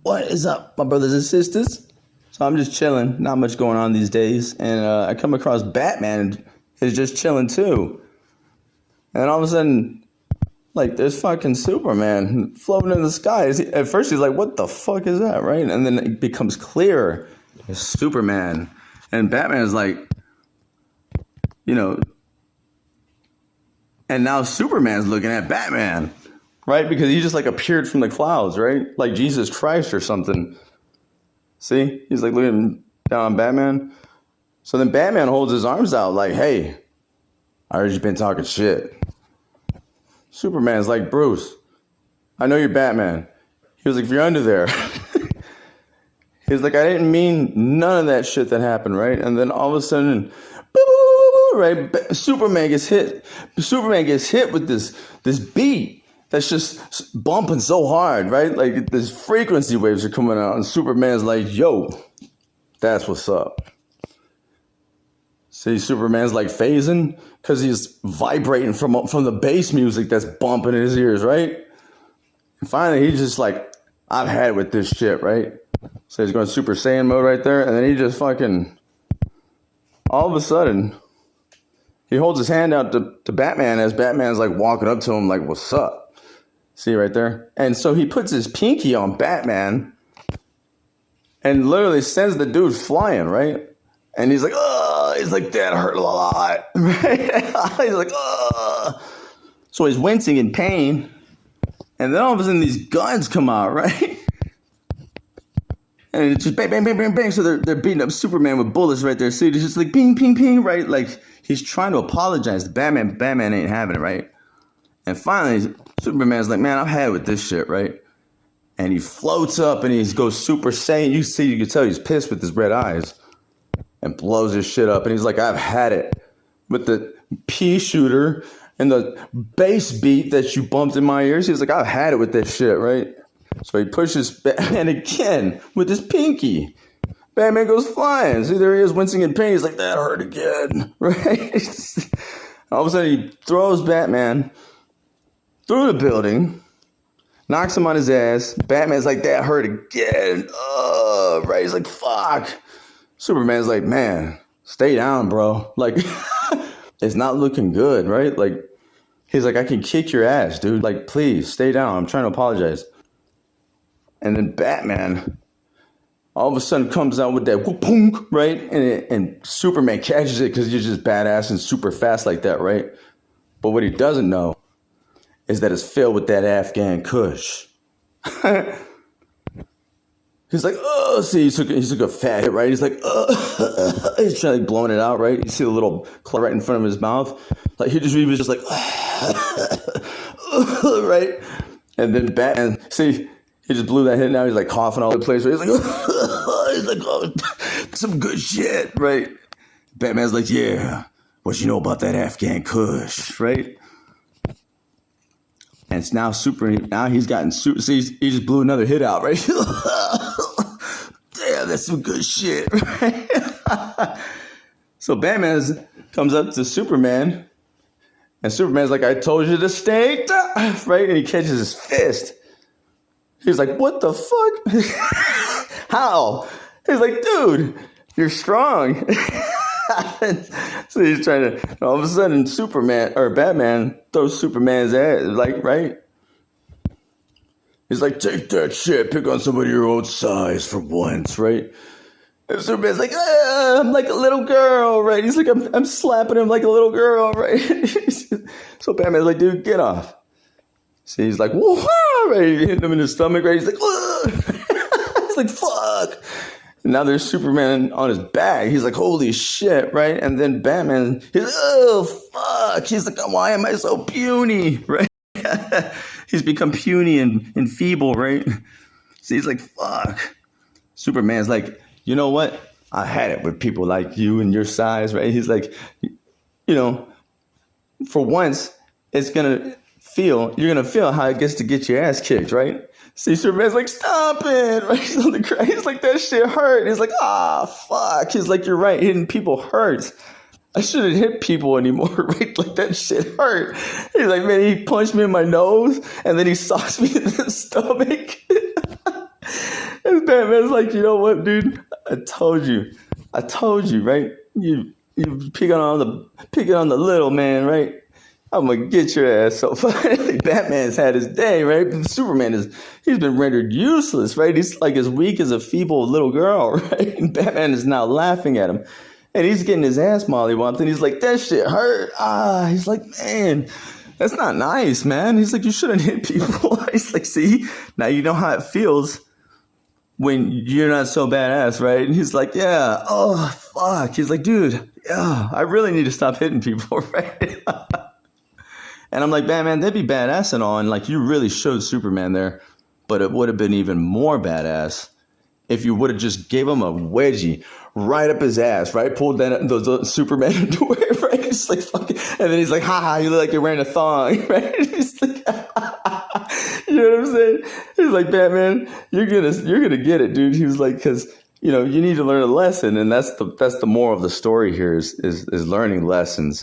What is up, my brothers and sisters? So I'm just chilling, not much going on these days, and I come across Batman is just chilling too. And all of a sudden, like, there's fucking Superman floating in the sky. At first he's like, what the fuck is that, right? And then it becomes clear it's Superman. And Batman is like, and now Superman's looking at Batman, right? Because he just like appeared from the clouds, right? Like Jesus Christ or something. See? He's like looking down on Batman. So then Batman holds his arms out like, hey, I heard you've been talking shit. Superman's like, Bruce, I know you're Batman. He was like, if you're under there. He was like, I didn't mean none of that shit that happened, right? And then all of a sudden, right, Superman gets hit. Superman gets hit with this beat that's just bumping so hard, right? Like these frequency waves are coming out, and Superman's like, yo, that's what's up. See, Superman's like phasing because he's vibrating from the bass music that's bumping in his ears, right? And finally, he's just like, I've had it with this shit, right? So he's going Super Saiyan mode right there, and then he just fucking, all of a sudden, he holds his hand out to Batman as Batman's like walking up to him like, what's up? See right there? And so he puts his pinky on Batman and literally sends the dude flying, right? And he's like, oh, he's like, that hurt a lot, right? He's like, oh. So he's wincing in pain. And then all of a sudden these guns come out, right? And it's just bang, bang, bang, bang, bang. So they're beating up Superman with bullets right there. See, it's just like ping, ping, ping, right? Like he's trying to apologize to Batman. Batman ain't having it, right? And finally, Superman's like, man, I've had it with this shit, right? And he floats up and he goes Super Saiyan. You can tell he's pissed with his red eyes. And blows his shit up. And he's like, I've had it with the pea shooter and the bass beat that you bumped in my ears. He's like, I've had it with this shit, right? So he pushes Batman again with his pinky. Batman goes flying. See, there he is, wincing in pain. He's like, that hurt again, right? All of a sudden, he throws Batman through the building, knocks him on his ass. Batman's like, that hurt again. Right? He's like, fuck. Superman's like, man, stay down, bro. Like, it's not looking good, right? Like, he's like, I can kick your ass, dude. Like, please, stay down. I'm trying to apologize. And then Batman all of a sudden comes out with that whoop, right? And Superman catches it because he's just badass and super fast like that, right? But what he doesn't know is that it's filled with that Afghan Kush. He's like, oh, see, he took a fat hit, right? He's like, he's trying to like blowing it out, right? You see the little claw right in front of his mouth. Like he was just like, right? And then Batman, see, he just blew that hit. Now he's like coughing all over the place. Right? He's like, oh, some good shit, right? Batman's like, yeah, what you know about that Afghan Kush, right? And it's now he's gotten super, see, he just blew another hit out, right? Damn, that's some good shit, right? So Batman comes up to Superman, and Superman's like, I told you to stay, right? And he catches his fist. He's like, what the fuck? How? He's like, dude, you're strong. So he's trying to, all of a sudden, Batman throws Superman's ass, like, right? He's like, take that shit, pick on somebody your own size for once, right? And Superman's like, I'm like a little girl, right? He's like, I'm slapping him like a little girl, right? So Batman's like, dude, get off. So he's like, whoa, right? He hit him in his stomach, right? He's like, whoa. He's like, fuck. And now there's Superman on his back. He's like, holy shit, right? And then Batman, he's like, oh, fuck. He's like, why am I so puny, right? He's become puny and feeble, right? So he's like, fuck. Superman's like, you know what? I had it with people like you and your size, right? He's like, for once, you're going to feel how it gets to get your ass kicked, right? See, Superman's like, stop it, right? He's on the ground. He's like, that shit hurt. He's like, fuck. He's like, you're right. Hitting people hurts. I shouldn't hit people anymore, right? Like, that shit hurt. He's like, man, he punched me in my nose, and then he socks me in the stomach. Batman's like, you know what, dude? I told you, right? You picking on the little man, right? I'm gonna get your ass. So finally, Batman's had his day, right? Superman he's been rendered useless, right? He's like as weak as a feeble little girl, right? And Batman is now laughing at him. And he's getting his ass mollywopped, and he's like, that shit hurt. He's like, man, that's not nice, man. He's like, you shouldn't hit people. He's like, see, now you know how it feels when you're not so badass, right? And he's like, yeah, oh, fuck. He's like, dude, yeah, I really need to stop hitting people, right? And I'm like, Batman, that'd be badass and all. And like, you really showed Superman there, but it would have been even more badass if you would have just gave him a wedgie right up his ass, right? Pulled that those Superman underwear, right? It's like fucking, and then he's like, ha, you look like you're wearing a thong, right? He's like, you know what I'm saying? He's like, Batman, you're gonna get it, dude. He was like, because you know you need to learn a lesson, and that's the moral of the story here is learning lessons.